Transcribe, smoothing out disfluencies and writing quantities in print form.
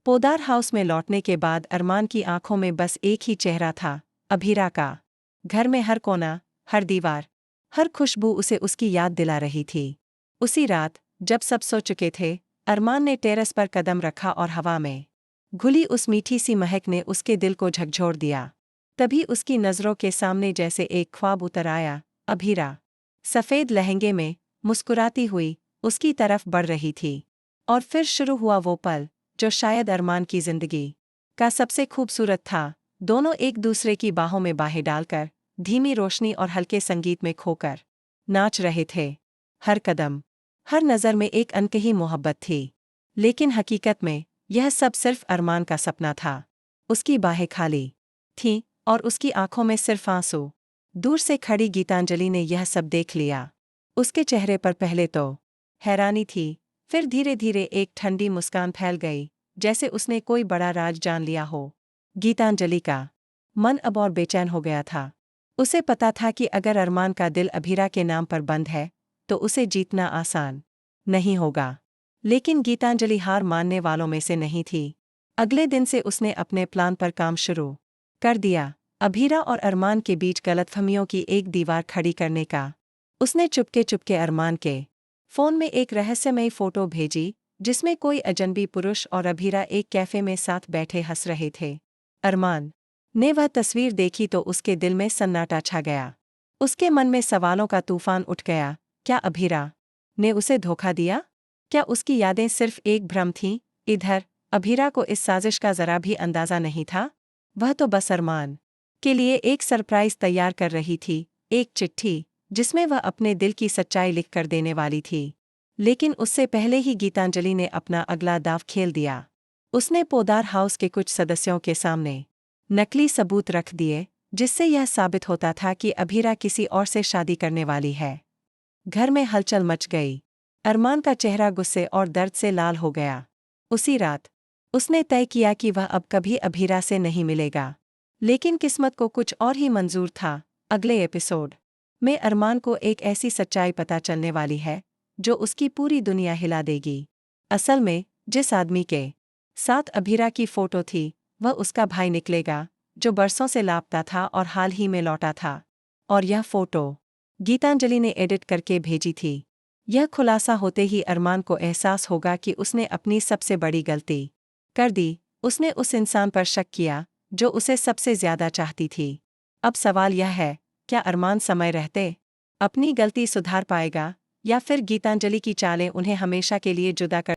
Poddar house में लौटने के बाद अरमान की आंखों में बस एक ही चेहरा था, अभीरा का। घर में हर कोना, हर दीवार, हर खुशबू उसे उसकी याद दिला रही थी। उसी रात, जब सब सो चुके थे, अरमान ने टेरेस पर कदम रखा और हवा में घुली उस मीठी सी महक ने उसके दिल को झकझोर दिया। तभी उसकी नज़रों के सामने जैसे एक ख्वाब उतर आया, अभीरा सफ़ेद लहंगे में, मुस्कुराती हुई, उसकी तरफ बढ़ रही थी। और फिर शुरू हुआ वो पल, जो शायद अरमान की जिंदगी का सबसे खूबसूरत था। दोनों एक दूसरे की बाहों में बाहें डालकर, धीमी रोशनी और हल्के संगीत में खोकर नाच रहे थे। हर कदम, हर नज़र में एक अनकही मोहब्बत थी। लेकिन हकीकत में, यह सब सिर्फ अरमान का सपना था। उसकी बाहें खाली थीं और उसकी आंखों में सिर्फ आंसू। दूर से खड़ी गीतांजलि ने यह सब देख लिया। उसके चेहरे पर पहले तो हैरानी थी, फिर धीरे धीरे एक ठंडी मुस्कान फैल गई, जैसे उसने कोई बड़ा राज जान लिया हो। गीतांजलि का मन अब और बेचैन हो गया था। उसे पता था कि अगर अरमान का दिल अभीरा के नाम पर बंद है, तो उसे जीतना आसान नहीं होगा। लेकिन गीतांजलि हार मानने वालों में से नहीं थी। अगले दिन से उसने अपने प्लान पर काम शुरू कर दिया। अभीरा और अरमान के बीच गलतफहमियों की एक दीवार खड़ी करने का। उसने चुपके चुपके अरमान के फ़ोन में एक रहस्यमयी फ़ोटो भेजी, जिसमें कोई अजनबी पुरुष और अभीरा एक कैफ़े में साथ बैठे हंस रहे थे। अरमान ने वह तस्वीर देखी तो उसके दिल में सन्नाटा छा गया। उसके मन में सवालों का तूफान उठ गया। क्या अभीरा ने उसे धोखा दिया? क्या उसकी यादें सिर्फ एक भ्रम थीं? इधर अभीरा को इस साजिश का जरा भी अंदाजा नहीं था। वह तो बस अरमान के लिए एक सरप्राइज तैयार कर रही थी, एक चिट्ठी जिसमें वह अपने दिल की सच्चाई लिख कर देने वाली थी। लेकिन उससे पहले ही गीतांजलि ने अपना अगला दांव खेल दिया। उसने पोदार हाउस के कुछ सदस्यों के सामने नकली सबूत रख दिए, जिससे यह साबित होता था कि अभीरा किसी और से शादी करने वाली है। घर में हलचल मच गई। अरमान का चेहरा गुस्से और दर्द से लाल हो गया। उसी रात उसने तय किया कि वह अब कभी अभीरा से नहीं मिलेगा। लेकिन किस्मत को कुछ और ही मंजूर था। अगले एपिसोड में अरमान को एक ऐसी सच्चाई पता चलने वाली है, जो उसकी पूरी दुनिया हिला देगी। असल में, जिस आदमी के साथ अभीरा की फोटो थी, वह उसका भाई निकलेगा, जो बरसों से लापता था और हाल ही में लौटा था। और यह फोटो गीतांजलि ने एडिट करके भेजी थी। यह खुलासा होते ही अरमान को एहसास होगा कि उसने अपनी सबसे बड़ी गलती कर दी। उसने उस इंसान पर शक किया, जो उसे सबसे ज्यादा चाहती थी। अब सवाल यह है, क्या अरमान समय रहते अपनी गलती सुधार पाएगा, या फिर गीतांजलि की चालें उन्हें हमेशा के लिए जुदा कर